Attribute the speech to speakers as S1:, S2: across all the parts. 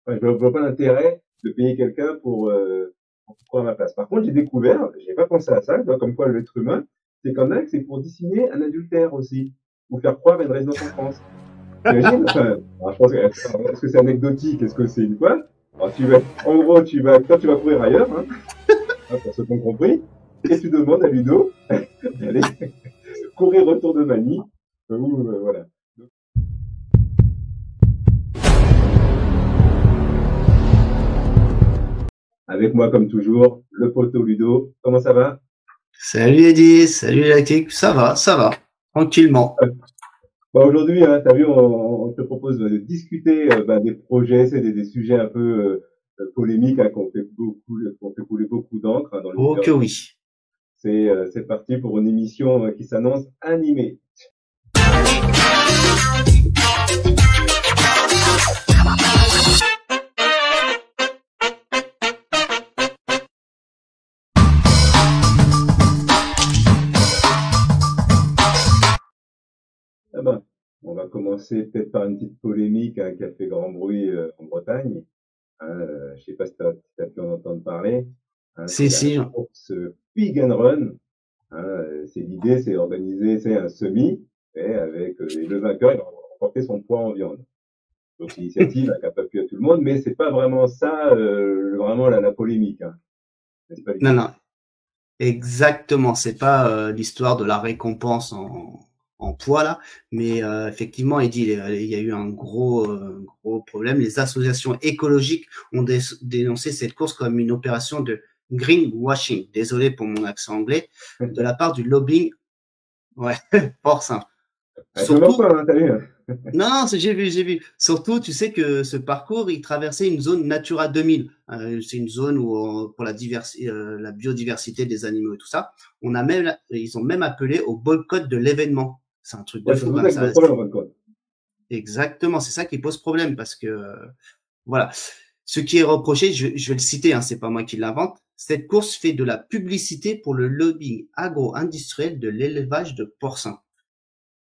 S1: Enfin, je vois pas l'intérêt de payer quelqu'un pour prendre ma place. Par contre, j'ai découvert, j'ai pas pensé à ça, tu vois, comme quoi l'être humain, c'est qu'en a que c'est pour dissimuler un adultère aussi, ou faire croire à une résidence en France. T'imagines? Enfin, alors, je pense que, est-ce que c'est anecdotique? Est-ce que c'est une quoi? Alors, en gros, toi, tu vas courir ailleurs, hein, pour ceux qui ont compris, et tu demandes à Ludo d'aller courir autour de Manille, ou, voilà. Avec moi, comme toujours, le poteau Ludo. Comment ça va?
S2: Salut Eddy, salut Lactic, ça va, tranquillement.
S1: Bah, aujourd'hui, hein, tu as vu, on te propose de discuter des projets, c'est des sujets un peu polémiques, hein, qu'on fait couler beaucoup d'encre, hein, dans
S2: Oh
S1: l'univers
S2: que
S1: du.
S2: oui.
S1: C'est parti pour une émission qui s'annonce animée. Ah ben, on va commencer peut-être par une petite polémique, hein, qui a fait grand bruit en Bretagne. Hein, je sais pas si tu as pu en entendre parler. Hein, c'est
S2: Si,
S1: la
S2: si,
S1: course Pig and Run. Hein, c'est l'idée, c'est d'organiser, c'est un semi, et avec et le vainqueur, il va remporter son poids en viande. Donc l'initiative n'a pas plu à tout le monde, mais c'est pas vraiment ça, vraiment la polémique, hein. N'est-ce pas,
S2: non,
S1: Ludo?
S2: non, exactement, c'est pas l'histoire de la récompense en poids là, mais effectivement Eddy, il y a eu un gros problème. Les associations écologiques ont dénoncé cette course comme une opération de greenwashing, désolé pour mon accent anglais, de la part du lobbying, ouais, force, hein.
S1: Ah, tu me moques
S2: Surtout
S1: pas, hein, t'as vu?
S2: Non, non, j'ai vu, j'ai vu. Surtout, tu sais que ce parcours, il traversait une zone Natura 2000. C'est une zone où, pour la biodiversité des animaux et tout ça, ils ont même appelé au boycott de l'événement. C'est un truc de
S1: Ouais, c'est
S2: fou
S1: pour
S2: quand
S1: ça
S2: même.
S1: qu'il pose problème, en fin de compte.
S2: Exactement, c'est ça qui pose problème parce que, voilà. Ce qui est reproché, je vais le citer, hein, c'est pas moi qui l'invente. Cette course fait de la publicité pour le lobbying agro-industriel de l'élevage de porcins,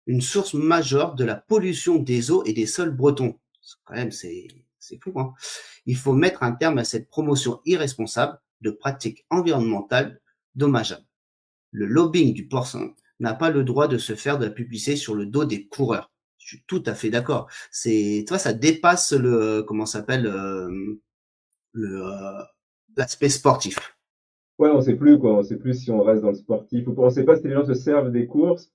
S2: une source majeure de la pollution des eaux et des sols bretons. Quand même, c'est fou, hein. Il faut mettre un terme à cette promotion irresponsable de pratiques environnementales dommageables. Le lobbying du porcin n'a pas le droit de se faire de la publicité sur le dos des coureurs. Je suis tout à fait d'accord. Toi, ça dépasse comment ça s'appelle, le, l'aspect sportif.
S1: Ouais, on sait plus, quoi. On sait plus si on reste dans le sportif ou pas. On sait pas si les gens se servent des courses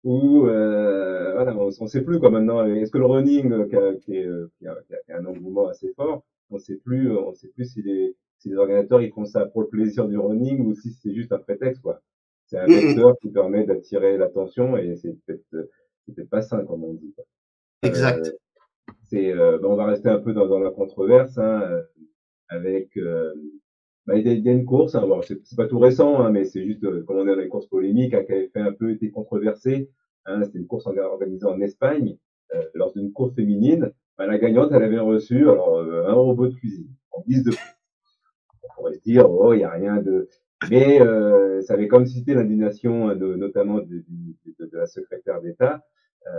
S1: ou, voilà, on sait plus, quoi, maintenant. Est-ce que le running, qui a un engouement assez fort, on sait plus si les organisateurs, ils font ça pour le plaisir du running ou si c'est juste un prétexte, quoi. C'est un
S2: Mm,
S1: vecteur qui permet d'attirer l'attention et c'est peut-être pas sain, comme on dit, quoi. Euh,
S2: exact.
S1: on va rester un peu dans la controverse, hein, avec, il y a une course, hein, bon, c'est pas tout récent, hein, mais c'est juste, comme on est dans les courses polémiques, hein, qui avait fait un peu été controversée. Hein, c'était une course organisée en Espagne, lors d'une course féminine. Ben, la gagnante, elle avait reçu alors un robot de cuisine en guise de prix. On pourrait se dire, oh, il y a rien de, mais ça avait comme suscité l'indignation, notamment de la secrétaire d'État. Euh,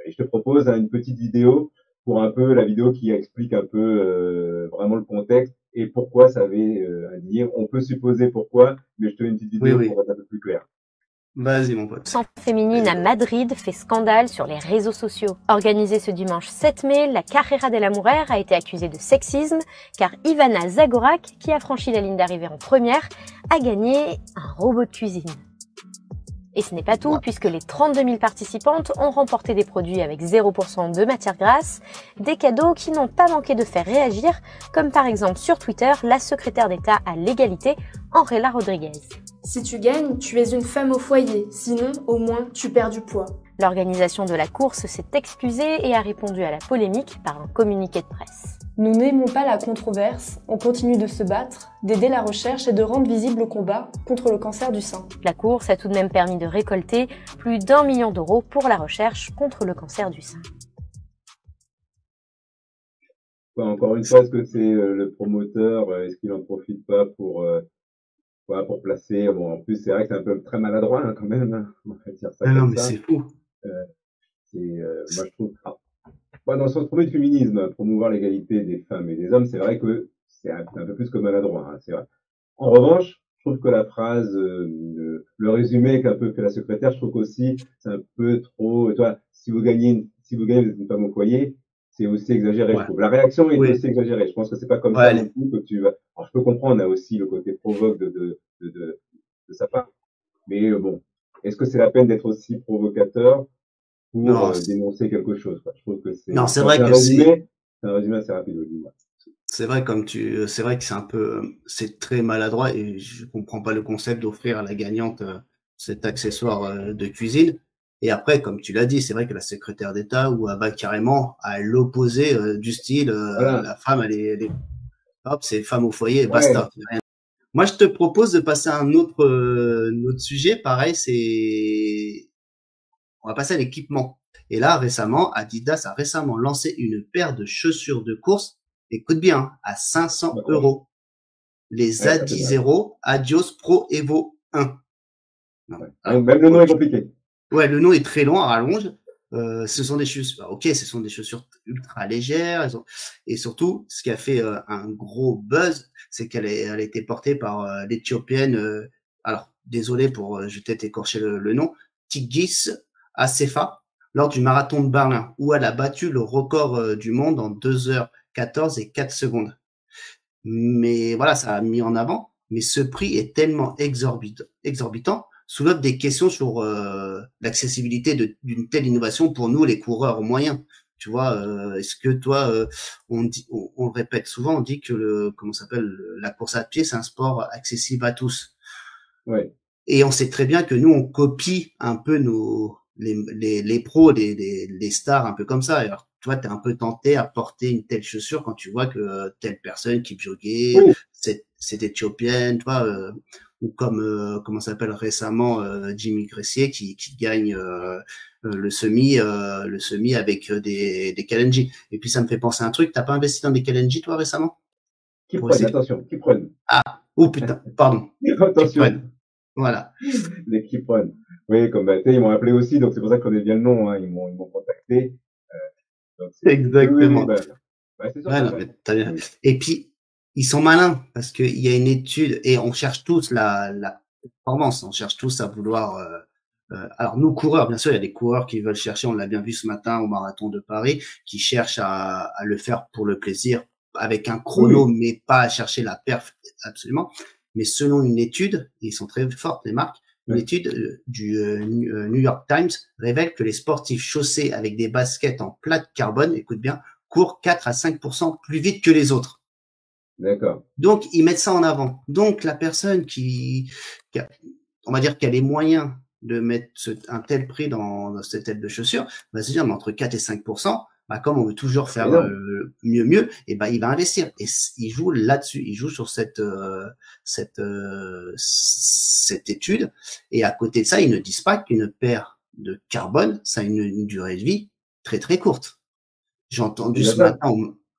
S1: et je te propose, hein, une petite vidéo pour un peu la vidéo qui explique un peu vraiment le contexte et pourquoi ça avait indigné. On peut supposer pourquoi, mais je te mets une petite
S2: Oui,
S1: vidéo
S2: oui.
S1: pour être un peu plus clair.
S2: Vas-y, mon pote.
S3: Féminine à Madrid fait scandale sur les réseaux sociaux. Organisée ce dimanche 7 mai, la Carrera de la Mujer a été accusée de sexisme car Ivana Zagorac, qui a franchi la ligne d'arrivée en première, a gagné un robot de cuisine. Et ce n'est pas tout, puisque les 32 000 participantes ont remporté des produits avec 0% de matière grasse, des cadeaux qui n'ont pas manqué de faire réagir, comme par exemple sur Twitter, la secrétaire d'État à l'égalité, Anrela Rodriguez.
S4: Si tu gagnes, tu es une femme au foyer, sinon au moins tu perds du poids.
S3: L'organisation de la course s'est excusée et a répondu à la polémique par un communiqué de presse.
S4: Nous n'aimons pas la controverse, on continue de se battre, d'aider la recherche et de rendre visible le combat contre le cancer du sein.
S3: La course a tout de même permis de récolter plus d'1 million d'euros pour la recherche contre le cancer du sein.
S1: Ouais, encore une fois, est-ce que c'est le promoteur, est-ce qu'il en profite pas pour, voilà, pour placer, bon, en plus, c'est vrai que c'est un peu très maladroit, hein, quand même, hein, on va dire ça
S2: Ah non,
S1: comme
S2: mais
S1: ça.
S2: c'est fou.
S1: Moi, je trouve. Ah. dans le sens premier du féminisme, promouvoir l'égalité des femmes et des hommes, c'est vrai que c'est un peu plus que maladroit, hein, c'est vrai. En revanche, je trouve que la phrase, le résumé qu'un peu fait la secrétaire, je trouve qu'aussi c'est un peu trop. Toi, si vous gagnez, vous êtes une femme au foyer, c'est aussi exagéré, je
S2: Ouais.
S1: trouve. La réaction est
S2: Oui.
S1: aussi exagérée. Je pense que c'est pas comme ça non
S2: Ouais.
S1: plus que tu vas. Alors, je peux comprendre, on a aussi le côté provoque de sa part. Mais bon, est-ce que c'est la peine d'être aussi provocateur pour
S2: Non,
S1: dénoncer quelque chose, quoi. Je trouve que
S2: non,
S1: c'est enfin, c'est un résumé assez rapide, oui, dis-moi.
S2: c'est vrai c'est vrai que c'est un peu, c'est très maladroit et je comprends pas le concept d'offrir à la gagnante cet accessoire de cuisine. Et après, comme tu l'as dit, c'est vrai que la secrétaire d'État ou elle va carrément à l'opposé du style,
S1: Voilà.
S2: la femme, hop, c'est femme au foyer, et
S1: Ouais,
S2: basta. Moi, je te propose de passer à un autre sujet. Pareil, on va passer à l'équipement. Et là, récemment, Adidas a récemment lancé une paire de chaussures de course. Écoute bien, hein, à 500
S1: d'accord.
S2: euros. Les
S1: Ouais, ça fait mal.
S2: Adi0 Adios Pro Evo 1. Non,
S1: Ouais.
S2: alors,
S1: Même le nom est compliqué.
S2: ouais, le nom est très long à rallonge. Ce sont des chaussures, ok, ce sont des chaussures ultra légères. Et surtout, ce qui a fait un gros buzz, c'est elle a été portée par l'Éthiopienne. Alors, désolé pour, je vais peut-être écorcher le nom, Tigis Assefa, lors du marathon de Berlin, où elle a battu le record du monde en 2h14 et 4 secondes. Mais voilà, ça a mis en avant. Mais ce prix est tellement exorbitant soulève des questions sur l'accessibilité d'une telle innovation pour nous, les coureurs moyens. Tu vois, est-ce que toi, on le répète souvent, on dit que comment ça s'appelle, la course à pied, c'est un sport accessible à tous.
S1: Ouais.
S2: Et on sait très bien que nous, on copie un peu les pros, les stars, un peu comme ça. Alors, toi, t'es un peu tenté à porter une telle chaussure quand tu vois que telle personne qui joguait,
S1: Oui,
S2: cette éthiopienne, tu vois, ou comme, comment ça s'appelle récemment, Jimmy Gressier qui gagne, le semi avec des Kalenji. Et puis, ça me fait penser à un truc. T'as pas investi dans des Kalenji, toi, récemment?
S1: qui
S2: Pour
S1: prennent,
S2: essayer
S1: attention, qui prennent.
S2: Oh putain, pardon. Qui
S1: Attention,
S2: prennent. Voilà.
S1: les qui prennent. Oui, comme bah, tu sais, ils m'ont appelé aussi, donc c'est pour ça qu'on est bien le nom, hein. Ils m'ont contacté. Donc c'est, oui,
S2: Exactement.
S1: bah, c'est sûr,
S2: Ouais,
S1: ça
S2: non,
S1: prenne.
S2: mais t'as bien.
S1: Mm.
S2: Et puis, ils sont malins parce qu'il y a une étude et on cherche tous la performance. On cherche tous à vouloir. Alors nous coureurs, bien sûr, il y a des coureurs qui veulent chercher. On l'a bien vu ce matin au marathon de Paris, qui cherchent à le faire pour le plaisir avec un chrono,
S1: Oui,
S2: mais pas à chercher la perf absolument. Mais selon une étude, et ils sont très fortes les marques, une
S1: oui.
S2: étude du New York Times révèle que les sportifs chaussés avec des baskets en plate carbone, écoute bien, courent 4 à 5% plus vite que les autres.
S1: D'accord.
S2: Donc, ils mettent ça en avant. Donc, la personne on va dire, qui a les moyens de mettre un tel prix dans cette aile de chaussure, va se dire, mais entre 4 et 5%, bah, comme on veut toujours
S1: C'est
S2: faire
S1: énorme.
S2: mieux, et ben il va investir. Et il joue là-dessus, il joue sur cette étude. Et à côté de ça, ils ne disent pas qu'une paire de carbone, ça a une durée de vie très très courte. J'ai
S1: C'est
S2: entendu
S1: bien
S2: ce
S1: ça.
S2: matin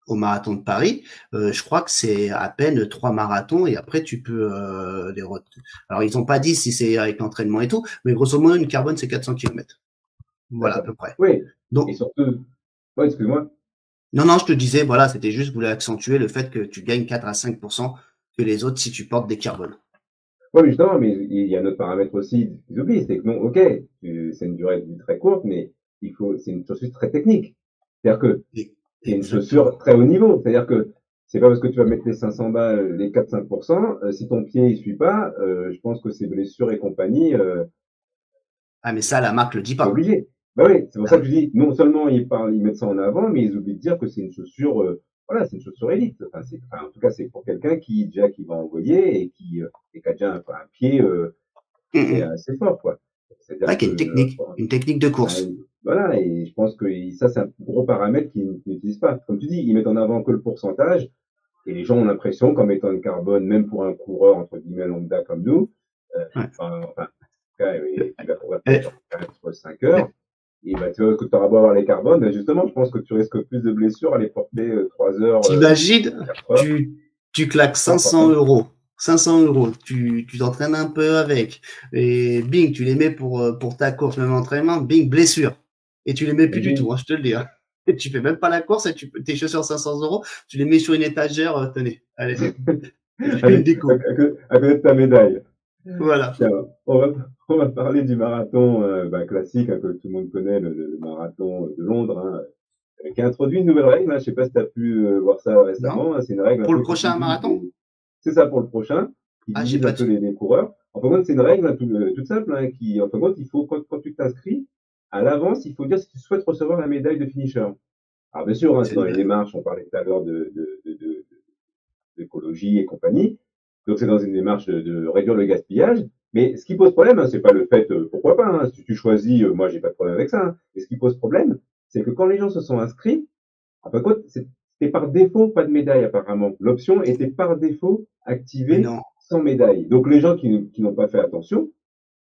S2: au marathon de Paris, je crois que c'est à peine 3 marathons et après tu peux alors ils ont pas dit si c'est avec l'entraînement et tout, mais grosso modo une carbone c'est 400 km. Voilà à
S1: D'accord.
S2: peu près.
S1: Oui. Et
S2: Donc
S1: surtout, ouais, excuse-moi.
S2: non, je te disais voilà, c'était juste je voulais accentuer le fait que tu gagnes 4 à 5% que les autres si tu portes des carbones.
S1: Ouais, mais justement, mais il y a un autre paramètre aussi qu'ils oublient, c'est que non, ok, c'est une durée de vie très courte, mais c'est une chaussure très technique. C'est-à-dire que
S2: Et-
S1: c'est une
S2: Exactement.
S1: chaussure très haut niveau. C'est-à-dire que c'est pas parce que tu vas mettre les 500 balles, les 4-5%, si ton pied il suit pas, je pense que ces blessures et compagnie,
S2: Ah mais ça la marque le dit
S1: c'est
S2: pas.
S1: obligé. Bah oui, c'est pour ça
S2: La-
S1: que je dis, non seulement ils mettent ça en avant, mais ils oublient de dire que c'est une chaussure, voilà, c'est une chaussure élite. Enfin, en tout cas, c'est pour quelqu'un qui va envoyer et qui a déjà un pied,
S2: Hum,
S1: qui est
S2: hum.
S1: assez fort, quoi. C'est-à-dire
S2: Ouais,
S1: que,
S2: qu'il y a une technique de
S1: ben,
S2: course.
S1: voilà, et je pense que ça, c'est un gros paramètre qu'ils n'utilisent pas. Comme tu dis, ils mettent en avant que le pourcentage, et les gens ont l'impression qu'en mettant une carbone, même pour un coureur, entre guillemets, lambda comme nous,
S2: Ouais.
S1: enfin, en tout cas, qui va courir peut-être
S2: Et,
S1: sur 4, 5 heures, et ben, tu vois, que tu auras beau avoir les carbones, ben, justement, je pense que tu risques plus de blessures à les porter 3 heures,
S2: t'imagines,
S1: 4 heures.
S2: tu claques
S1: Non,
S2: 500
S1: forcément.
S2: euros. 500 euros, tu t'entraînes un peu avec, et bing, tu les mets pour ta course, même entraînement, bing, blessure. Et tu les mets plus du tout,
S1: Imagine,
S2: hein, je te le dis. Hein. Et tu fais même pas la course et tes chaussures 500 €, tu les mets sur une étagère, tenez, allez, une déco.
S1: À côté de ta médaille.
S2: Voilà.
S1: Tiens, on va parler du marathon classique, hein, que tout le monde connaît, le marathon de Londres, hein, qui a introduit une nouvelle règle. Hein, je sais pas si tu as pu voir ça
S2: Non?
S1: récemment. Hein, c'est une règle un
S2: Pour le
S1: peu qui
S2: prochain
S1: divise
S2: marathon?
S1: c'est ça pour le prochain, qui
S2: Ah, j'ai
S1: divise un
S2: pas
S1: peu
S2: de...
S1: les coureurs. En fin de compte, c'est une règle hein, toute simple, hein, qui, en fin de compte, il faut, quand tu t'inscris, à l'avance, il faut dire si tu souhaites recevoir la médaille de finisher. Alors, bien sûr, hein, c'est
S2: C'est
S1: dans
S2: une
S1: les
S2: blague.
S1: démarches, on parlait tout à l'heure d'écologie et compagnie. Donc, c'est dans une démarche de réduire le gaspillage. Mais ce qui pose problème, hein, c'est pas le fait, pourquoi pas, hein, si tu choisis, moi, j'ai pas de problème avec ça. Hein, mais ce qui pose problème, c'est que quand les gens se sont inscrits, en fin de compte, c'était par défaut pas de médaille, apparemment. L'option était par défaut
S2: Mais
S1: activée
S2: non.
S1: sans médaille. Donc, les gens qui n'ont pas fait attention,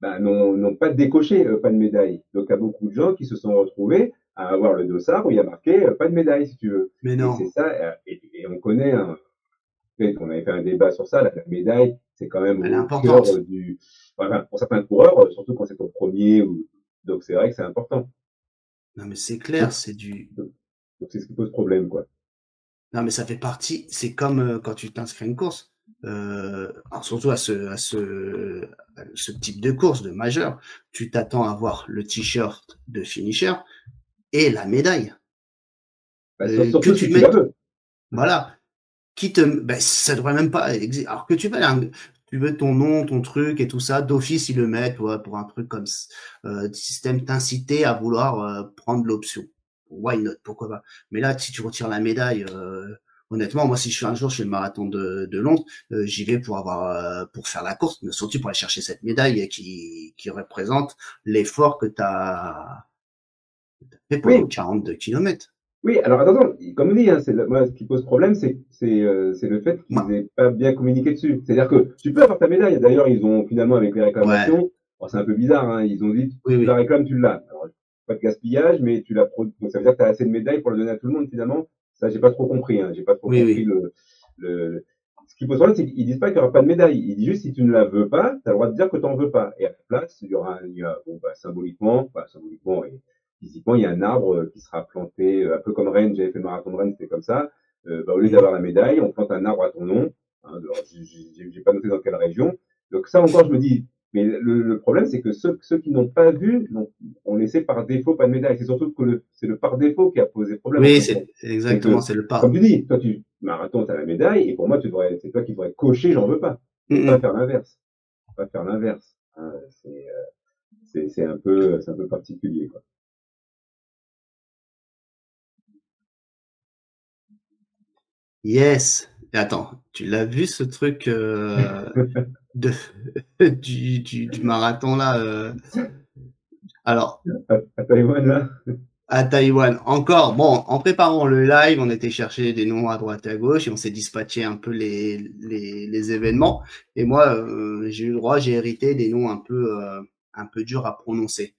S1: bah, n'ont pas décoché, pas de médaille. Donc, il y a beaucoup de gens qui se sont retrouvés à avoir le dossard où il y a marqué pas de médaille, si tu veux.
S2: Mais
S1: Et c'est
S2: non.
S1: ça, et on connaît, hein, on avait fait un débat sur ça, la médaille, c'est quand même
S2: Elle est
S1: au cœur
S2: importante.
S1: voilà, pour certains coureurs, surtout quand c'est ton premier, donc c'est vrai que c'est important.
S2: Non, mais c'est
S1: Donc,
S2: clair, c'est du...
S1: donc, donc c'est ce qui pose problème, quoi.
S2: Non, mais ça fait partie, c'est comme quand tu t'inscris à une course. Alors surtout à ce type de course, de majeur, tu t'attends à voir le t-shirt de finisher et la médaille.
S1: Bah,
S2: Que
S1: surtout
S2: tu
S1: si tu la
S2: mettes,
S1: veux.
S2: voilà, ben, ça devrait même pas exister. Alors que tu veux ton nom, ton truc et tout ça, d'office ils le mettent, ouais, pour un truc comme système t'inciter à vouloir prendre l'option. Why not, pourquoi pas. Mais là, si tu retires la médaille, honnêtement, moi si je fais un jour, je fais le marathon de Londres, j'y vais pour faire la course, mais surtout pour aller chercher cette médaille qui représente l'effort que tu as fait pendant
S1: Oui,
S2: 42 kilomètres.
S1: oui, alors attention, comme on dit, hein, moi, ce qui pose problème, c'est le fait qu'ils
S2: Moi,
S1: aient pas bien communiqué dessus. C'est-à-dire que tu peux avoir ta médaille. D'ailleurs, ils ont finalement, avec les
S2: ouais,
S1: réclamations, bon, c'est un peu bizarre, hein, ils ont dit,
S2: oui,
S1: tu la
S2: oui,
S1: réclames, tu l'as. Alors, pas de gaspillage, mais tu l'as produit. Donc, ça veut dire que tu as assez de médailles pour le donner à tout le monde, finalement. Ça, j'ai pas trop compris, hein, j'ai pas trop
S2: oui,
S1: compris
S2: oui.
S1: ce qui pose problème, c'est qu'ils disent pas qu'il y aura pas de médaille. Ils disent juste, si tu ne la veux pas, tu as le droit de dire que tu n'en veux pas. Et à la place, bon, symboliquement, et physiquement, il y a un arbre qui sera planté, un peu comme Rennes, j'avais fait le marathon de Rennes, c'était comme ça. Au lieu
S2: Mhm.
S1: d'avoir la médaille, on plante un arbre à ton nom. Hein, alors, j'ai pas noté dans quelle région. Donc ça encore, je me dis, mais le problème, c'est que ceux qui n'ont pas vu ont laissé par défaut pas de médaille. C'est surtout que c'est le par défaut qui a posé problème en
S2: Oui,
S1: fin de
S2: c'est
S1: compte. C'est
S2: exactement,
S1: que,
S2: c'est le
S1: comme
S2: pas.
S1: tu dis, toi, marathon, tu as la médaille, et pour moi, c'est toi qui devrais cocher, j'en veux pas. Mais pas
S2: Mhm.
S1: faire l'inverse. Pas faire l'inverse. Hein, c'est un peu particulier, quoi.
S2: Yes. Et attends, tu l'as vu ce truc de du marathon là alors
S1: À Taïwan, là.
S2: à Taïwan encore. Bon, en préparant le live, on était chercher des noms à droite et à gauche et on s'est dispatché un peu les événements. Et moi, j'ai eu le droit, j'ai hérité des noms un peu durs à prononcer.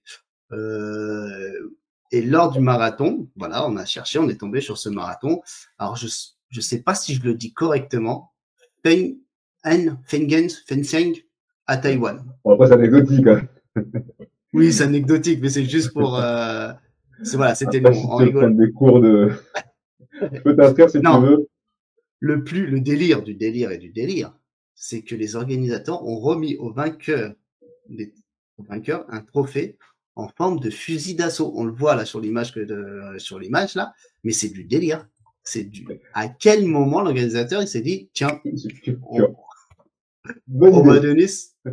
S2: Et lors du marathon, voilà, on a cherché, on est tombé sur ce marathon. Alors je sais pas si je le dis correctement. Fencing à Taïwan.
S1: Bon, après, c'est anecdotique, hein.
S2: Oui, c'est anecdotique, mais c'est juste pour voilà, c'était
S1: Après,
S2: nous,
S1: si
S2: on
S1: tu veux
S2: rigole.
S1: prendre des cours tu peux t'inscrire si tu
S2: Non,
S1: veux.
S2: le délire du délire et du délire, c'est que les organisateurs ont remis au vainqueur un trophée en forme de fusil d'assaut. On le voit là sur l'image sur l'image là, mais c'est du délire. À quel moment l'organisateur il s'est dit tiens, on,
S1: Bonne
S2: on va
S1: idée.
S2: donner,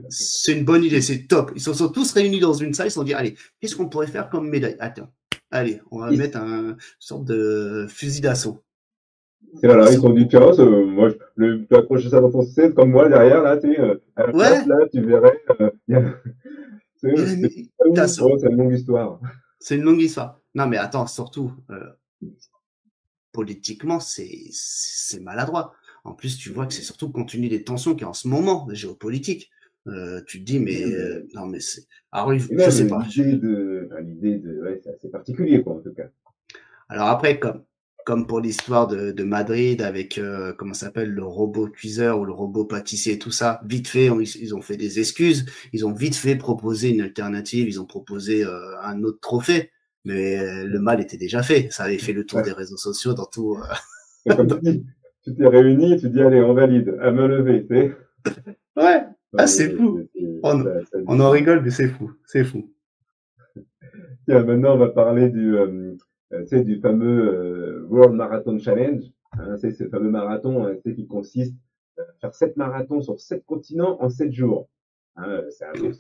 S2: c'est une bonne idée, c'est top. Ils se sont tous réunis dans une salle, ils se sont dit allez, qu'est-ce qu'on pourrait faire comme médaille? Attends, allez, on va mettre une sorte de fusil d'assaut.
S1: Et
S2: Ils
S1: voilà, ils se
S2: sont
S1: sont dit, tiens, tu peux accrocher ça dans ton set comme moi derrière, là, tu sais, à la place,
S2: ouais,
S1: là, tu verrais, tu
S2: et
S1: sais,
S2: la
S1: c'était
S2: médaille
S1: pas où?
S2: d'assaut.
S1: Bon, c'est une longue histoire.
S2: C'est une longue histoire. Non, mais attends, surtout, politiquement, c'est maladroit. En plus, tu vois que c'est surtout compte tenu des tensions qu'il y a en ce moment, géopolitiques. Tu te dis,
S1: Et
S2: mais
S1: même,
S2: non, mais c'est. Alors, je
S1: même
S2: sais pas.
S1: ouais, c'est assez particulier, quoi, en tout cas.
S2: Alors après, comme pour l'histoire de Madrid avec comment ça s'appelle le robot cuiseur ou le robot pâtissier et tout ça, vite fait, ils ont fait des excuses. Ils ont vite fait proposer une alternative. Ils ont proposé un autre trophée. Mais le mal était déjà fait. Ça avait fait le tour des réseaux sociaux dans tout.
S1: Et comme tu dis, tu t'es réunis, tu dis allez, on valide, à main levée, tu sais.
S2: Ouais.
S1: Non,
S2: Ah, c'est fou.
S1: ça
S2: On en rigole, mais c'est fou. C'est fou.
S1: Tiens, maintenant, on va parler tu sais, du fameux World Marathon Challenge. Hein, c'est ce fameux marathon, hein, tu sais, qui consiste à faire 7 marathons sur 7 continents en 7 jours. Hein,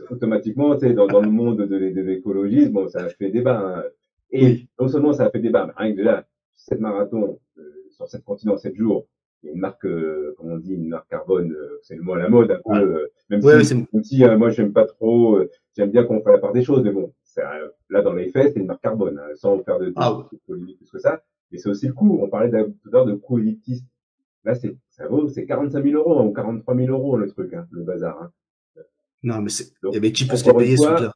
S1: automatiquement, tu sais, dans le monde de l'écologisme, bon, ça a fait débat. Hein. Et
S2: Oui.
S1: non seulement ça a fait débat, mais rien que déjà, 7 marathons sur 7 continents en 7 jours, il y a une marque, comme on dit, une marque carbone, c'est le mot à la mode un peu,
S2: Ouais.
S1: même
S2: Ouais,
S1: si, même si moi, j'aime pas trop, j'aime bien qu'on fasse la part des choses, mais bon, là, dans les faits, c'est une marque carbone, hein, sans faire de
S2: Ah, ouais.
S1: polémique plus que ça. Mais c'est aussi le coût. On parlait tout à l'heure de coût élitiste. Là, c'est 45 000 euros, hein, ou 43 000 euros, le truc, hein, le bazar. Hein.
S2: Non, mais c'est.
S1: Donc,
S2: Mais qui peut se les
S1: encore une
S2: payer, ce
S1: fois,
S2: truc-là?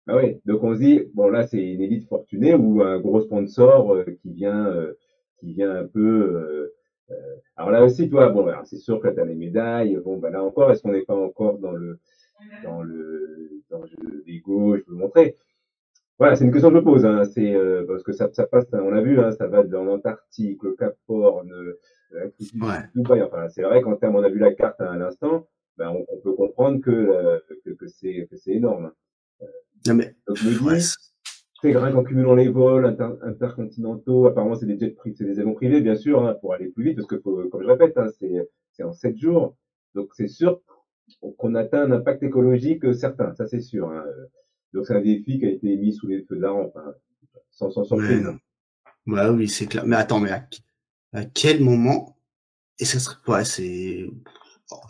S1: bah oui. Donc, on se dit, bon, là, c'est une élite fortunée ou un gros sponsor qui vient un peu, alors là aussi, toi, bon, alors c'est sûr que tu as les médailles. Bon, bah là encore, est-ce qu'on n'est pas encore dans le jeu d'ego, je peux montrer. Voilà, c'est une question que je me pose, hein. C'est parce que ça passe, on l'a vu, hein, ça va dans l'Antarctique, le Cap Horn, l'Afrique du
S2: Ouais.
S1: Sud, Dubaï. Enfin, c'est vrai qu'en termes, on a vu la carte à l'instant, ben, on peut comprendre que c'est énorme.
S2: Non, mais.
S1: Donc je me
S2: Ouais.
S1: dis, c'est rien qu'en cumulant les vols intercontinentaux, apparemment c'est des jets privés, c'est des avions privés, bien sûr, hein, pour aller plus vite, parce que comme je répète, hein, c'est en 7 jours. Donc c'est sûr qu'on atteint un impact écologique certain, ça c'est sûr. Hein. Donc c'est un défi qui a été mis sous les feux de la rampe, hein, sans
S2: Ouais,
S1: surprise.
S2: non. Ouais, oui, c'est clair. Mais attends, mais à quel moment. Et ça serait. Ouais, c'est.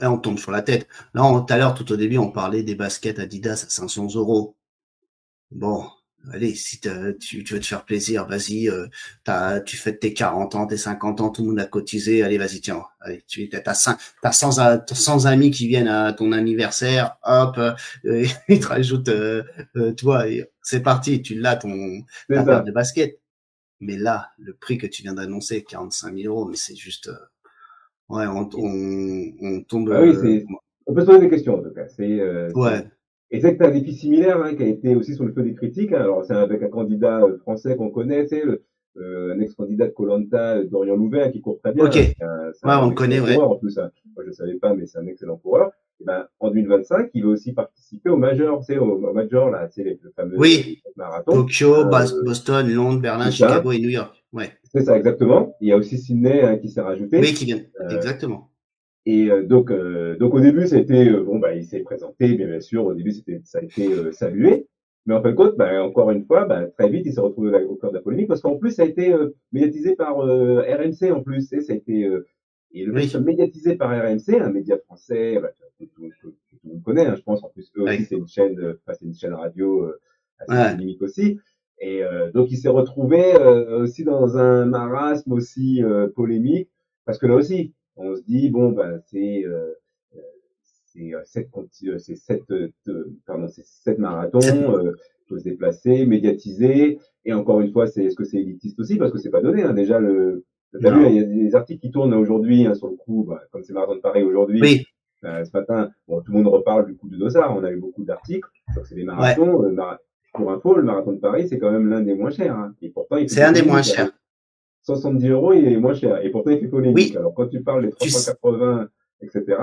S2: Là, on tombe sur la tête. Là, tout à l'heure, tout au début, on parlait des baskets Adidas à 500 euros. Bon, allez, si tu veux te faire plaisir, vas-y, tu fêtes tes 40 ans, tes 50 ans, tout le monde a cotisé, allez, vas-y, tiens, allez, t'as 100 amis qui viennent à ton anniversaire, hop, ils te rajoutent, toi, et c'est parti, tu l'as,
S1: C'est
S2: ta paire
S1: ça.
S2: de baskets. Mais là, le prix que tu viens d'annoncer, 45 000 euros, mais c'est juste, ouais, on tombe,
S1: Bah oui, on peut se poser des questions en tout cas.
S2: ouais,
S1: Et c'est que tu as un défi similaire hein, qui a été aussi sur le feu des critiques. Hein. Alors c'est avec un candidat français qu'on connaît, c'est un ex-candidat de Koh-Lanta, Dorian Louvet, qui court très bien.
S2: ok,
S1: Hein.
S2: ouais,
S1: C'est
S2: on
S1: un
S2: le
S1: excellent
S2: connaît, ouais,
S1: coureur en plus. Hein. Moi je ne savais pas, mais c'est un excellent coureur. Et ben, en 2025, il va aussi participer au Major, tu sais, au Major là, c'est le fameux
S2: oui,
S1: marathon.
S2: Tokyo,
S1: Hein,
S2: Boston, Londres, Berlin,
S1: c'est ça.
S2: Chicago et New York. Ouais.
S1: C'est ça exactement. Il y a aussi Sydney hein, qui s'est
S2: Oui,
S1: rajouté.
S2: qui viennent.
S1: Euh,
S2: Exactement.
S1: Et donc au début, c'était bon bah il s'est présenté, bien sûr, au début ça a été salué, mais en fin de compte, bah, encore une fois, bah, très vite, il s'est retrouvé au cœur de la polémique parce qu'en plus ça a été médiatisé par RMC en plus, et ça a été et le fait que ce soit
S2: Oui.
S1: médiatisé par RMC, un média français bah, que tout le monde connaît, hein, je pense. En plus, eux aussi,
S2: Ouais.
S1: c'est une chaîne, c'est une chaîne radio assez
S2: Ouais.
S1: dynamique aussi. Et donc il s'est retrouvé aussi dans un marasme aussi polémique parce que là aussi on se dit bon ben c'est sept
S2: Cette-
S1: marathons, faut se déplacer, médiatiser, et encore une fois, est-ce que c'est élitiste aussi parce que c'est pas donné hein, déjà t'as vu, il
S2: Non.
S1: y a des articles qui tournent aujourd'hui hein, sur le coup, bah, comme c'est Marathon de Paris aujourd'hui,
S2: Oui.
S1: ce matin, bon, tout le monde reparle du coup de Dossard, on a eu beaucoup d'articles, donc c'est des
S2: Ouais.
S1: marathons, pour info, le Marathon de Paris, c'est quand même l'un des moins chers, hein, et pourtant il fait
S2: C'est un des moins
S1: polémique,
S2: chers.
S1: 70 euros, il est moins cher. Et pourtant, il fait polémique.
S2: Oui.
S1: Alors, quand tu parles des
S2: Tu, s-
S1: 380, etc.,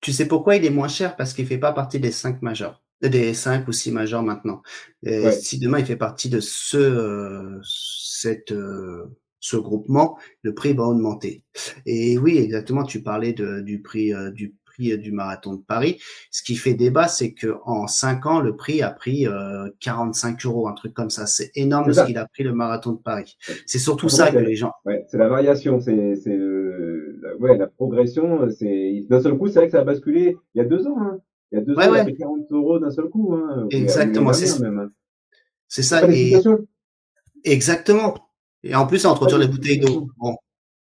S2: tu sais pourquoi il est moins cher? Parce qu'il fait pas partie des 5 majeurs. Des 5 ou 6 majeurs maintenant. Et
S1: ouais,
S2: si demain il fait partie de ce groupement, le prix va augmenter. Et oui, exactement, tu parlais du prix du marathon de Paris. Ce qui fait débat, c'est que en 5 ans, le prix a pris 45 euros, un truc comme ça. C'est énorme
S1: c'est
S2: ce
S1: ça.
S2: qu'il a pris le marathon de Paris. C'est surtout
S1: Donc, en fait,
S2: ça que les gens.
S1: c'est la variation, ouais, la progression. D'un seul coup, c'est vrai que ça a basculé il y a 2 ans. Hein. Il y a 2 ans,
S2: Ouais,
S1: il a
S2: ouais,
S1: fait 40 euros d'un seul coup. Hein, ou l'année
S2: exactement.
S1: dernière même. Hein.
S2: C'est
S1: Il n'y a
S2: ça.
S1: pas
S2: Et
S1: d'explication.
S2: exactement. Et en plus, ça
S1: Pas
S2: entretient les bouteilles d'eau.
S1: d'explication.
S2: Bon,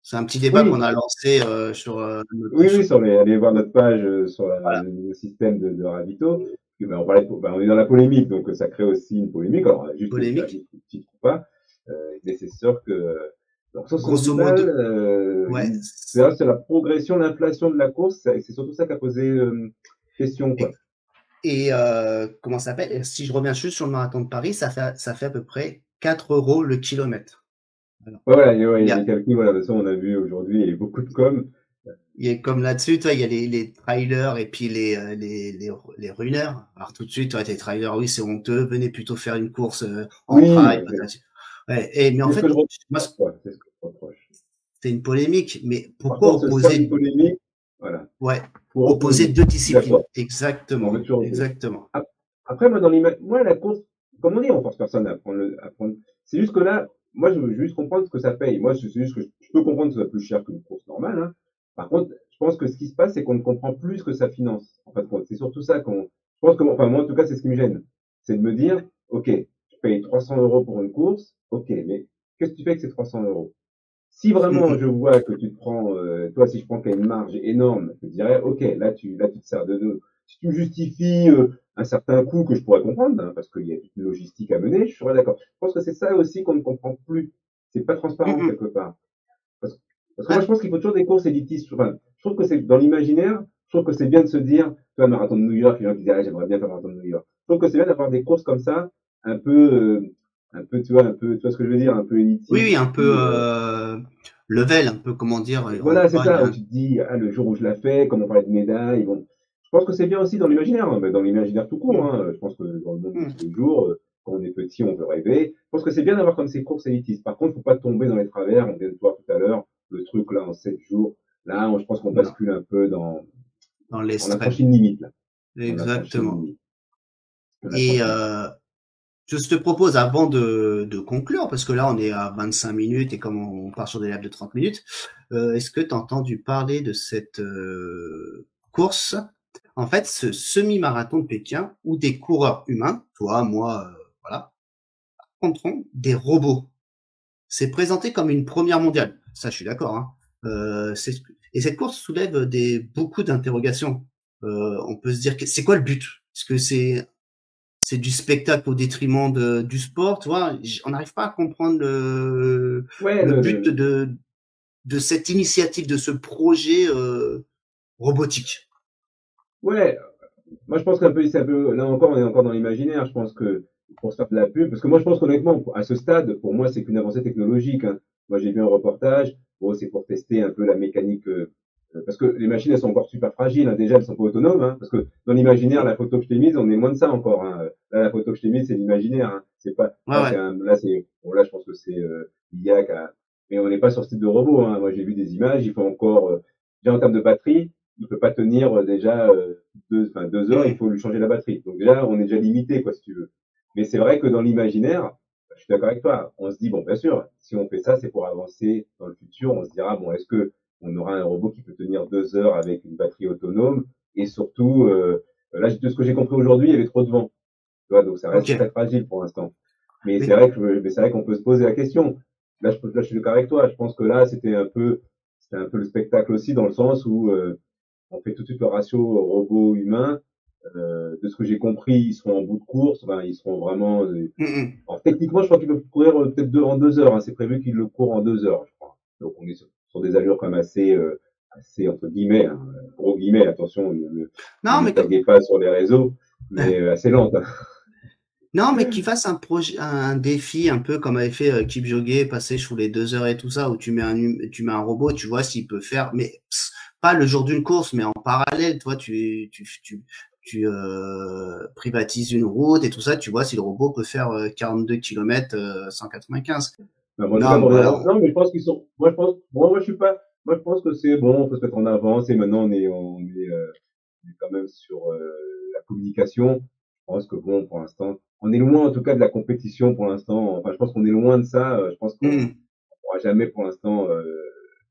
S2: c'est un petit débat qu'on
S1: Oui,
S2: a lancé sur
S1: oui,
S2: notre
S1: oui, allez voir notre page sur
S2: voilà,
S1: le nouveau système de ravito. Ben, on est dans la polémique, donc ça crée aussi une polémique. Alors,
S2: polémique.
S1: juste petite ou pas, mais c'est sûr que donc 70
S2: Grosso
S1: balles,
S2: modo, ouais.
S1: c'est la progression, l'inflation de la course, c'est surtout ça qui a posé question, quoi.
S2: Et comment ça s'appelle? Si je reviens juste sur le marathon de Paris, ça fait à peu près 4 € le kilomètre. Alors,
S1: Ouais,
S2: il
S1: il
S2: y
S1: y a
S2: a,
S1: des calculs, voilà, de toute façon, on a vu aujourd'hui, il y a beaucoup de com.
S2: il y a comme là-dessus, toi, il y a les trailers et puis les runners. Alors tout de suite, toi, tes trailers, oui, c'est honteux. Venez plutôt faire une course en
S1: Oui,
S2: trail. Patati. Ouais, mais en
S1: c'est ce que
S2: fait,
S1: je
S2: moi,
S1: reproche, quoi, c'est ce que je reproche.
S2: c'est une polémique. Mais
S1: Par
S2: pourquoi
S1: contre, ce serait une
S2: opposer,
S1: polémique, voilà,
S2: ouais,
S1: pour
S2: opposer
S1: opposer.
S2: deux
S1: Je suis
S2: disciplines?
S1: d'accord, on veut
S2: Exactement,
S1: toujours opposer.
S2: exactement.
S1: Après, moi, moi, la course, comme on dit, on force personne à prendre. C'est juste que là, moi, je veux juste comprendre ce que ça paye. Moi, c'est juste que je peux comprendre que ça soit plus cher qu'une course normale, hein. Par contre, je pense que ce qui se passe, c'est qu'on ne comprend plus ce que ça finance. En fin de compte, c'est surtout ça je pense que, enfin, moi, en tout cas, c'est ce qui me gêne. C'est de me dire, OK, tu payes 300 € pour une course, OK, mais qu'est-ce que tu fais avec ces 300 €? Si
S2: Mm,
S1: vraiment
S2: mm,
S1: je vois que tu te prends, toi, si je prends qu'il y a une marge énorme, je te dirais, OK, là, tu te sers de deux. Si tu me justifies un certain coût que je pourrais comprendre, hein, parce qu'il y a toute une logistique à mener, je serais d'accord. Je pense que c'est ça aussi qu'on ne comprend plus. C'est pas
S2: mm,
S1: transparent
S2: mm.
S1: quelque part. Parce, parce que moi, je
S2: Ouais.
S1: pense qu'il faut toujours des courses élitistes. Enfin, je trouve que c'est dans l'imaginaire, je trouve que c'est bien de se dire, tu vois, le marathon de New York, les gens qui disent, ah, j'aimerais bien faire le marathon de New York. Je trouve que c'est bien d'avoir des courses comme ça, un peu, tu vois ce que je veux dire, un peu
S2: Oui, oui,
S1: élitistes,
S2: un
S1: et
S2: peu
S1: puis,
S2: level, un peu comment dire. On
S1: voilà, c'est
S2: voit, il y
S1: ça,
S2: a
S1: où tu te dis, ah, le jour où je la fais, comme on parlait de médailles, bon. Je pense que c'est bien aussi dans l'imaginaire, hein, mais dans l'imaginaire tout court,
S2: Mm,
S1: hein. Je pense que dans le monde de
S2: mm.
S1: tous les jours, quand on est petit, on veut rêver. Je pense que c'est bien d'avoir comme ces courses élitistes. Par contre, faut pas tomber dans les travers. On vient de voir tout à l'heure le truc là en 7 jours. Là, je pense qu'on
S2: Non,
S1: bascule un peu
S2: dans
S1: on a
S2: l'extrême.
S1: franchi une limite là. On a franchi une
S2: Exactement.
S1: limite. On a
S2: Et
S1: franchi une limite.
S2: je te propose, avant de conclure, parce que là, on est à 25 minutes et comme on part sur des laps de 30 minutes, est-ce que tu as entendu parler de cette course? En fait, ce semi-marathon de Pékin où des coureurs humains, toi, moi, voilà, rencontreront des robots. C'est présenté comme une première mondiale. Ça, je suis d'accord, hein. Et cette course soulève beaucoup d'interrogations. On peut se dire, c'est quoi le but? Est-ce que c'est du spectacle au détriment du sport, tu vois? On n'arrive pas à comprendre
S1: Ouais,
S2: le but de cette initiative, de ce projet robotique.
S1: ouais, moi, je pense qu'un peu, c'est un peu, là encore, on est encore dans l'imaginaire. Je pense que pour se faire de la pub, parce que moi, je pense qu'honnêtement, à ce stade, pour moi, c'est qu'une avancée technologique, hein. Moi, j'ai vu un reportage. Bon, c'est pour tester un peu la mécanique, parce que les machines, elles sont encore super fragiles, hein. Déjà, elles sont pas autonomes, hein, parce que dans l'imaginaire, la photo que je t'ai mise, on est moins de ça encore, hein. Là, la photo que je t'ai mise, c'est l'imaginaire, hein. C'est pas,
S2: Ouais, ouais.
S1: là, bon, là, je pense que c'est, l'IA mais on n'est pas sur ce type de robot, hein. Moi, j'ai vu des images, il faut encore, déjà en termes de batterie, il peut pas tenir déjà 2 heures, il
S2: Mmh.
S1: faut lui changer la batterie. Donc déjà, on est déjà limité, quoi, si tu veux. Mais c'est vrai que dans l'imaginaire, je suis d'accord avec toi. On se dit, bon, bien sûr, si on fait ça, c'est pour avancer dans le futur. On se dira, bon, est-ce que on aura un robot qui peut tenir 2 heures avec une batterie autonome? Et surtout, là, de ce que j'ai compris aujourd'hui, il y avait trop de vent. Tu vois, donc ça reste
S2: OK.
S1: très fragile pour l'instant.
S2: Mais
S1: Mais c'est vrai qu'on peut se poser la question. Là, je suis d'accord avec toi. Je pense que là, c'était un peu le spectacle aussi dans le sens où, on fait tout de suite le ratio robot-humain. De ce que j'ai compris, ils seront en bout de course. Enfin, ils seront vraiment.
S2: mmh mh.
S1: Alors, techniquement, je crois qu'ils peuvent courir peut-être en 2 heures, hein. C'est prévu qu'ils le courent en 2 heures, je crois. Donc, on est sur des allures quand même assez entre guillemets, hein, gros guillemets. Attention, ne
S2: Non,
S1: me
S2: mais que
S1: taguez pas sur les réseaux, mais assez lente, hein.
S2: non, mais qu'ils fassent un projet, un défi un peu comme avait fait Kipchoge, passer sous les 2 heures et tout ça, où tu mets un robot, tu vois s'il peut faire, mais pas le jour d'une course, mais en parallèle, toi, tu privatises une route et tout ça, tu vois si le robot peut faire 42 km 195.
S1: Non, mais en tout cas,
S2: Non, mais
S1: pour les
S2: voilà.
S1: non, mais je pense qu'ils sont. Moi, je suis pas. Moi, je pense que c'est bon. On peut se mettre en avance. Et maintenant, on est quand même sur la communication. Je pense que bon, pour l'instant, on est loin en tout cas de la compétition pour l'instant. Enfin, je pense qu'on est loin de ça. Je pense qu'on
S2: Mmh.
S1: ne pourra jamais pour l'instant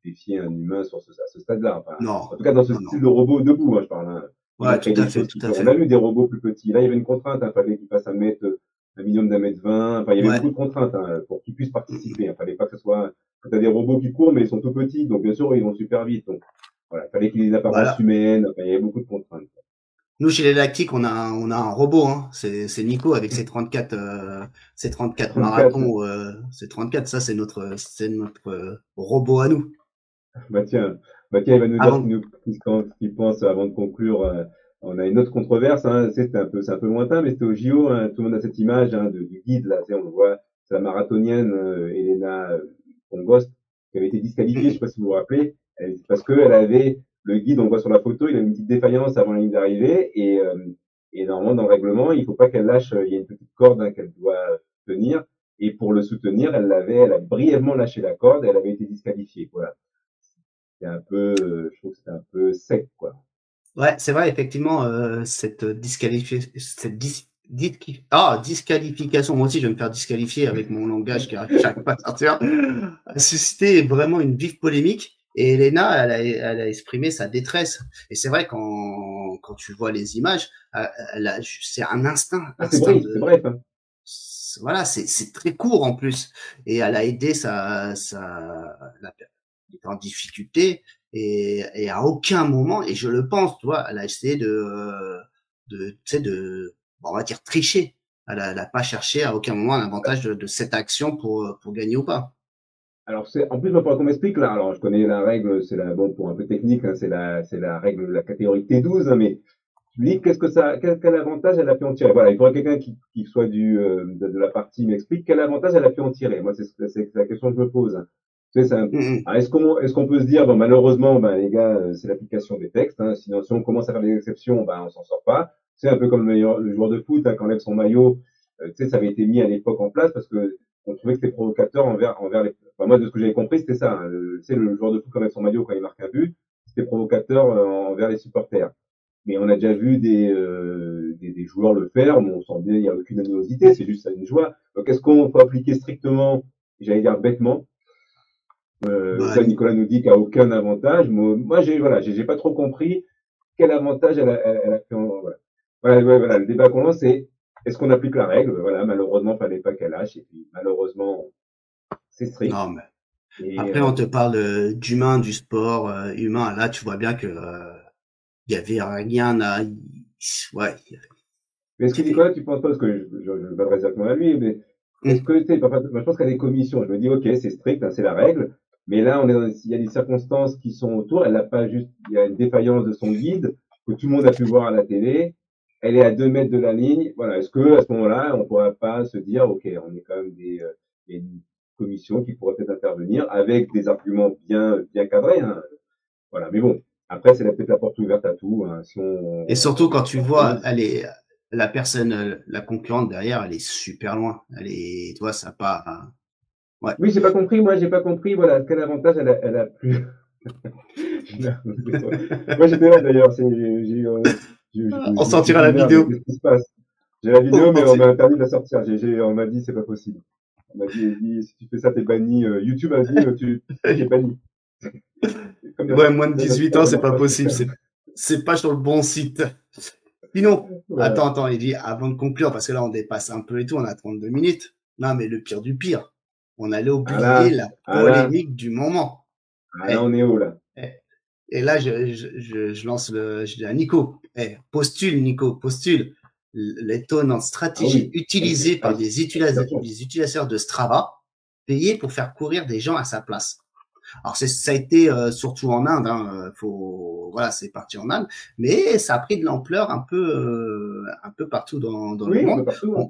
S1: défier un humain à ce stade-là. Enfin,
S2: Non,
S1: en tout cas, dans ce
S2: non, non.
S1: style de robot debout, hein, je parle, hein. Ils vont
S2: Ouais, tout
S1: créer
S2: à
S1: des
S2: fait,
S1: choses
S2: tout
S1: qui
S2: à
S1: peuvent. On a
S2: fait.
S1: vu des robots plus petits. Là, il y avait une contrainte. Il fallait qu'ils fassent un minimum d'1,20 m. Enfin, il y avait
S2: Ouais.
S1: beaucoup de contraintes, hein, pour qu'ils puissent participer. Il fallait pas que ce soit. Quand tu as des robots qui courent, mais ils sont tout petits, donc bien sûr, ils vont super vite. Donc, voilà, il fallait qu'il ait une apparence
S2: Voilà.
S1: humaine. Enfin, il y avait beaucoup de contraintes.
S2: Nous, chez les lactiques, on a un robot, hein. C'est Nico avec ses 34
S1: 34.
S2: marathons, ses 34. Ça, c'est notre robot à nous.
S1: Bah tiens, il va nous dire
S2: Avant,
S1: ce qu'il pense avant de conclure. On a une autre controverse, hein, c'est un peu lointain, mais c'était au JO, hein, tout le monde a cette image, hein, du guide là, tu sais, on le voit, c'est la marathonienne Elena Pongost, qui avait été disqualifiée, je sais pas si vous vous rappelez, parce qu'elle avait le guide, on le voit sur la photo, il a une petite défaillance avant la ligne d'arrivée, et normalement, dans le règlement, il faut pas qu'elle lâche, il y a une petite corde hein, qu'elle doit tenir, et pour le soutenir, elle a brièvement lâché la corde, et elle avait été disqualifiée, voilà. C'est un peu, je trouve que c'est un peu sec, quoi.
S2: Ouais, c'est vrai, effectivement, cette disqualification, moi aussi je vais me faire disqualifier avec mon langage qui n'arrive pas à sortir, a suscité vraiment une vive polémique. Et Elena, elle a exprimé sa détresse. Et c'est vrai, quand tu vois les images, c'est un instinct.
S1: Ah, c'est vrai, c'est bref. Hein.
S2: Voilà, c'est très court en plus. Et elle a aidé elle était en difficulté et à aucun moment, et je le pense, tu vois, elle a essayé tu sais, bon, on va dire tricher. Elle a pas cherché à aucun moment l'avantage de cette action pour gagner ou pas.
S1: Alors, en plus, pour qu'on m'explique, là, alors, je connais la règle, bon, pour un peu technique, hein, c'est la règle de la catégorie T12, hein, mais je me dis, quel avantage elle a pu en tirer? Voilà, il faudrait quelqu'un qui soit de la partie m'explique quel avantage elle a pu en tirer. Moi, c'est la question que je me pose. Hein. Tu sais, est-ce qu'on peut se dire, bon, malheureusement, ben, les gars, c'est l'application des textes, hein, sinon, si on commence à faire des exceptions, ben, on s'en sort pas. C'est un peu comme le joueur de foot, hein, qui enlève son maillot, tu sais, ça avait été mis à l'époque en place parce que on trouvait que c'était provocateur envers les, enfin, moi, de ce que j'avais compris, c'était ça, hein, tu sais, le joueur de foot qui enlève son maillot quand il marque un but, c'était provocateur envers les supporters. Mais on a déjà vu des joueurs le faire, mais on sent bien, il n'y a aucune animosité, c'est juste une joie. Donc, est-ce qu'on peut appliquer strictement, j'allais dire bêtement, ça, Nicolas nous dit qu'il n'y a aucun avantage. Moi j'ai pas trop compris quel avantage elle a fait. Voilà, le débat qu'on lance, c'est est-ce qu'on applique la règle? Voilà, malheureusement, fallait pas qu'elle lâche, et puis malheureusement, c'est strict.
S2: Non, mais après, on te parle d'humain, du sport humain. Là, tu vois bien que il y avait rien à. Ouais.
S1: Mais est-ce que Nicolas, tu penses pas, parce que je m'adresse directement à lui, mais est-ce que tu sais, moi, je pense qu'il y a des commissions. Je me dis, ok, c'est strict, hein, c'est la règle. Mais là, il y a des circonstances qui sont autour. Elle n'a pas juste, il y a une défaillance de son guide que tout le monde a pu voir à la télé. Elle est à 2 mètres de la ligne. Voilà. Est-ce que, à ce moment-là, on pourrait pas se dire, ok, on est quand même une commission qui pourrait peut-être intervenir avec des arguments bien cadrés, hein. Voilà. Mais bon. Après, c'est peut-être la porte ouverte à tout, hein.
S2: Et surtout, quand tu vois, la personne, la concurrente derrière, elle est super loin. Tu vois, ça pas.
S1: Ouais. Oui, j'ai pas compris. Moi, j'ai pas compris. Voilà, quel avantage elle a plus. Moi, j'étais là d'ailleurs.
S2: On sortira la vidéo.
S1: Qu'est-ce qui se passe? J'ai la vidéo, mais on m'a interdit de la sortir. On m'a dit, c'est pas possible. On m'a dit, si tu fais ça, t'es banni. YouTube a dit, tu es banni.
S2: Ouais, moins de 18 ans, c'est pas possible. C'est pas sur le bon site. Sinon, voilà. Attends, il dit, avant de conclure, parce que là, on dépasse un peu et tout, on a 32 minutes. Non, mais le pire du pire. On allait oublier la polémique du moment.
S1: Là, on est haut, là.
S2: Et là, je lance je dis à Nico, postule, Nico, postule l'étonnante stratégie utilisée par des utilisateurs de Strava, payés pour faire courir des gens à sa place. Alors ça a été surtout en Inde, hein, voilà, c'est parti en Inde, mais ça a pris de l'ampleur un peu partout dans le monde.
S1: Partout, hein.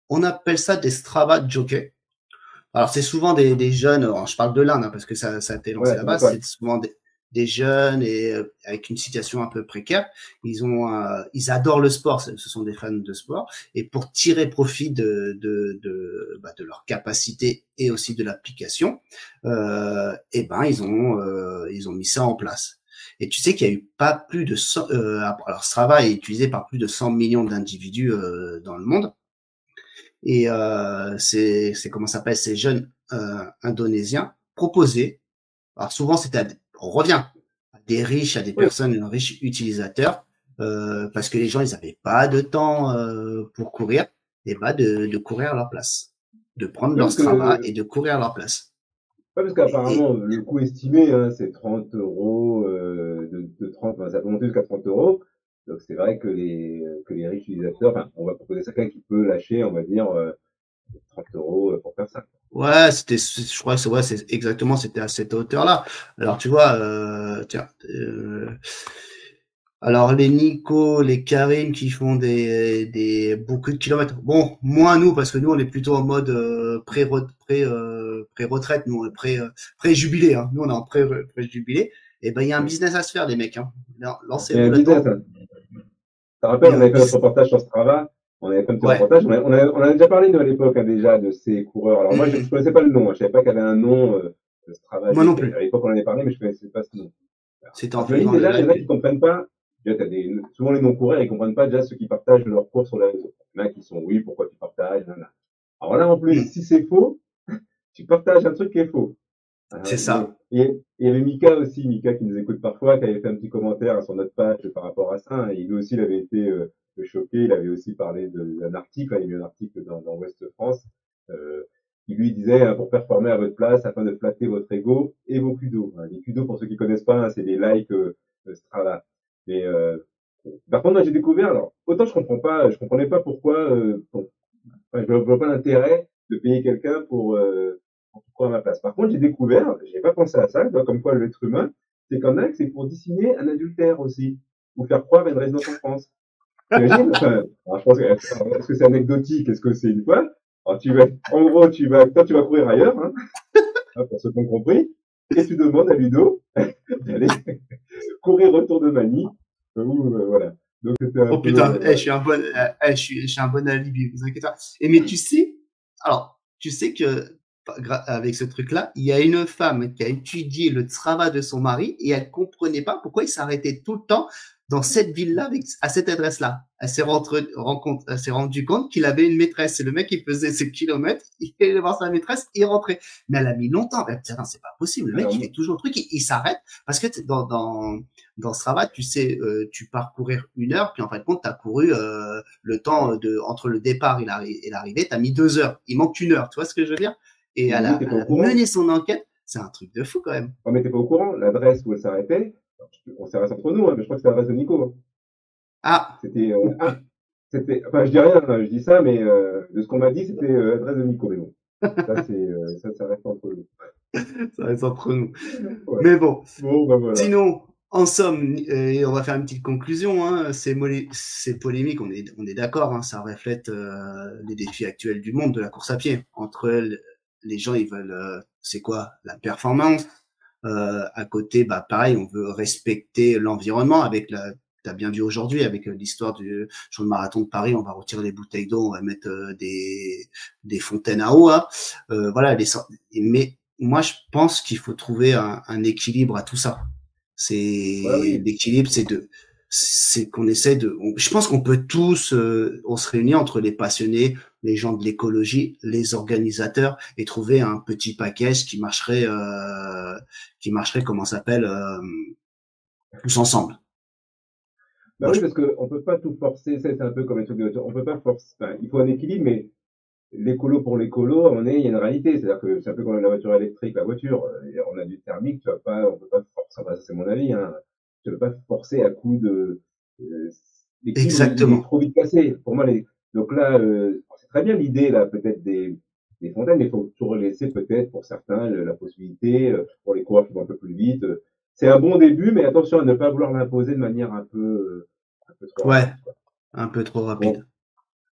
S2: On appelle ça des Strava jockeys. Alors c'est souvent des jeunes, alors, je parle de l'Inde hein, parce que ça a été lancé là-bas, c'est souvent des jeunes et avec une situation un peu précaire. Ils adorent le sport, ce sont des fans de sport, et pour tirer profit de leur capacité et aussi de l'application, ils ont mis ça en place. Et tu sais qu'il y a eu pas plus de 100, alors Strava est utilisé par plus de 100 millions d'individus dans le monde. Et c'est comment ça s'appelle, ces jeunes indonésiens proposaient. Alors souvent on revient à des riches, à des personnes riches utilisateurs, parce que les gens ils n'avaient pas de temps pour courir, et de courir à leur place, de prendre leur Strava et de courir à leur place.
S1: Ouais, parce qu'apparemment le coût estimé hein, c'est 30 euros de 30, ça peut monter jusqu'à 30 euros. Donc c'est vrai que les riches utilisateurs, enfin, on va proposer ça à quelqu'un qui peut lâcher, on va dire 30 euros pour faire ça.
S2: Ouais, je crois que c'est exactement, c'était à cette hauteur-là. Alors tu vois, Alors les Nico, les Karim qui font beaucoup de kilomètres. Bon, moins nous parce que nous on est plutôt en mode pré-retraite, nous on est pré-jubilé. Hein. Nous on est en pré-jubilé. Et ben il y a un business à se faire les mecs. Hein.
S1: Il y a
S2: Lancez-vous
S1: un business,
S2: là-dedans.
S1: hein. Ça rappelle, on avait fait notre reportage sur Strava. On avait fait un petit
S2: Ouais.
S1: reportage. On a déjà parlé, nous, à l'époque, hein, déjà, de ces coureurs. Alors, moi, je ne connaissais pas le nom. Hein. Je savais pas qu'il y avait un nom, Strava.
S2: Moi non plus.
S1: À l'époque, on en avait parlé, mais je connaissais pas ce nom.
S2: C'était en
S1: Alors, j'imagine
S2: faisant le
S1: déjà, il y en a qui
S2: live.
S1: comprennent pas. Déjà, souvent les non-coureurs, ils comprennent pas déjà ceux qui partagent leurs courses sur les réseaux. Il y en a qui sont, oui, pourquoi tu partages, nanana. Alors là, en plus,
S2: Mm.
S1: si c'est faux, tu partages un truc qui est faux.
S2: C'est
S1: Mais
S2: ça.
S1: il y avait Mika aussi, Mika qui nous écoute parfois, qui avait fait un petit commentaire sur notre page par rapport à ça. Et lui aussi, il avait été choqué. Il avait aussi parlé d'un article. Il y a eu un article dans Ouest France qui lui disait pour performer à votre place afin de flatter votre ego et vos kudos. Les kudos, pour ceux qui connaissent pas, c'est des likes Strava. Mais par contre, moi, j'ai découvert. Alors, autant je comprenais pas pourquoi. Enfin, je vois pas l'intérêt de payer quelqu'un pour prendre ma place. Par contre, j'ai découvert, j'ai pas pensé à ça, tu vois, comme quoi l'être humain, c'est qu'en a, c'est pour dissimuler un adultère aussi, ou faire croire à une résidence en France. T'imagines? Enfin, alors je pense que, est-ce que c'est anecdotique? Est-ce que c'est une fois? Alors en gros, toi, tu vas courir ailleurs, hein, pour ceux qui ont compris, et tu demandes à Ludo d'aller courir autour de Manille, voilà. Donc c'était un
S2: Oh
S1: peu,
S2: putain, je
S1: voilà.
S2: suis un bon, je suis un bon alibi, vous inquiétez pas. Et mais tu sais que avec ce truc-là, il y a une femme qui a étudié le travail de son mari et elle comprenait pas pourquoi il s'arrêtait tout le temps dans cette ville-là à cette adresse-là. Elle s'est rendu compte qu'il avait une maîtresse. C'est le mec qui faisait ses kilomètres, il allait voir sa maîtresse, il rentrait. Mais elle a mis longtemps. Elle dit, non, c'est pas possible. Le mec,
S1: Alors,
S2: il fait toujours le truc, il s'arrête parce que dans Strava, tu sais, tu pars courir 1 heure, puis en fin de compte, tu as couru le temps entre le départ et l'arrivée, tu as mis 2 heures. Il manque 1 heure, tu vois ce que je veux dire? Et
S1: mais Lydie, t'es pas
S2: elle
S1: au
S2: a
S1: courant?
S2: mené son enquête. C'est un truc de fou quand même.
S1: Oh, mais t'es pas au courant? L'adresse où elle s'arrêtait, on s'arrête entre nous, hein, mais je crois que c'est l'adresse de Nico. Hein.
S2: Ah,
S1: C'était,
S2: oh,
S1: enfin, je dis rien, hein, je dis ça, mais de ce qu'on m'a dit, c'était l'adresse de Nico. Mais bon, ça reste entre nous.
S2: ça reste entre nous.
S1: Ouais.
S2: Mais bon,
S1: Bon, ben voilà.
S2: sinon, en somme, on va faire une petite conclusion. Hein, c'est polémique, on est d'accord. Hein, ça reflète les défis actuels du monde de la course à pied. Entre les gens, ils veulent, c'est quoi, la performance. À côté, bah pareil, on veut respecter l'environnement avec t'as bien vu aujourd'hui avec l'histoire sur le marathon de Paris, on va retirer les bouteilles d'eau, on va mettre des fontaines à eau. Hein. Voilà, mais moi je pense qu'il faut trouver un équilibre à tout ça.
S1: Ouais,
S2: C'est
S1: oui.
S2: l'équilibre, c'est qu'on essaie je pense qu'on peut tous, on se réunit entre les passionnés, les gens de l'écologie, les organisateurs et trouver un petit package qui marcherait comment ça s'appelle tous ensemble.
S1: Bah
S2: Moi,
S1: oui, parce qu'on peut pas tout forcer. C'est un peu comme les trucs de voiture. On peut pas forcer. Enfin, il faut un équilibre, mais l'écolo pour l'écolo, il y a une réalité. C'est-à-dire que c'est un peu comme la voiture électrique, la voiture. On a du thermique, on peut pas forcer. Enfin, ça, c'est mon avis, hein. Tu peux pas forcer à coup de, euh, l'équilibre, il est
S2: exactement.
S1: trop vite cassé. Pour moi, donc là, c'est très bien l'idée, là, peut-être des fontaines, mais il faut toujours laisser peut-être pour certains la possibilité, pour les coureurs qui vont un peu plus vite. C'est un bon début, mais attention à ne pas vouloir l'imposer de manière un peu trop
S2: Ouais,
S1: rapide, quoi.
S2: un peu trop rapide.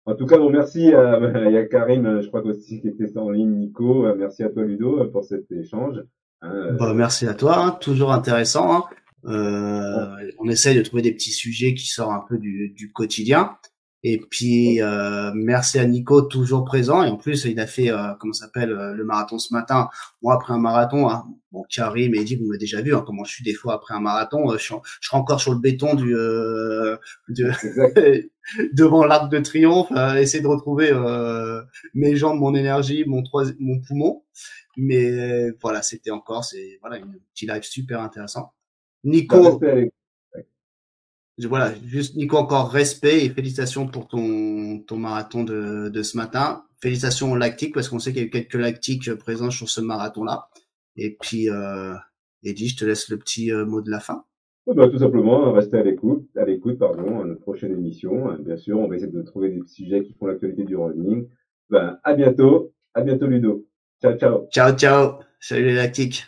S1: Bon. En tout cas, bon, merci à, il y a Karim, je crois aussi qui était en ligne, Nico. Merci à toi, Ludo, pour cet échange. Hein,
S2: Bah, merci à toi, hein, toujours intéressant. Hein.
S1: bon,
S2: On essaye de trouver des petits sujets qui sortent un peu du quotidien. Et puis merci à Nico, toujours présent. Et en plus, il a fait comment ça s'appelle le marathon ce matin. Moi, après un marathon, hein, bon, Karim et Eddy, vous m'avez déjà vu hein, comment je suis des fois après un marathon. Je serai encore sur le béton
S1: exact.
S2: devant l'Arc de Triomphe, essayer de retrouver mes jambes, mon énergie, mon poumon. Mais voilà, c'est voilà une petit live super intéressant.
S1: Bah,
S2: Nico,
S1: restez à l'écoute.
S2: voilà, juste Nico, encore respect et félicitations pour ton marathon de ce matin. Félicitations aux lactiques parce qu'on sait qu'il y a eu quelques lactiques présents sur ce marathon-là. Et puis, Eddy, je te laisse le petit mot de la fin.
S1: Bah, tout simplement, restez à l'écoute, pardon, à notre prochaine émission. Bien sûr, on va essayer de trouver des sujets qui font l'actualité du running. Ben, à bientôt, Ludo. Ciao, ciao.
S2: Ciao, ciao. Salut les lactiques.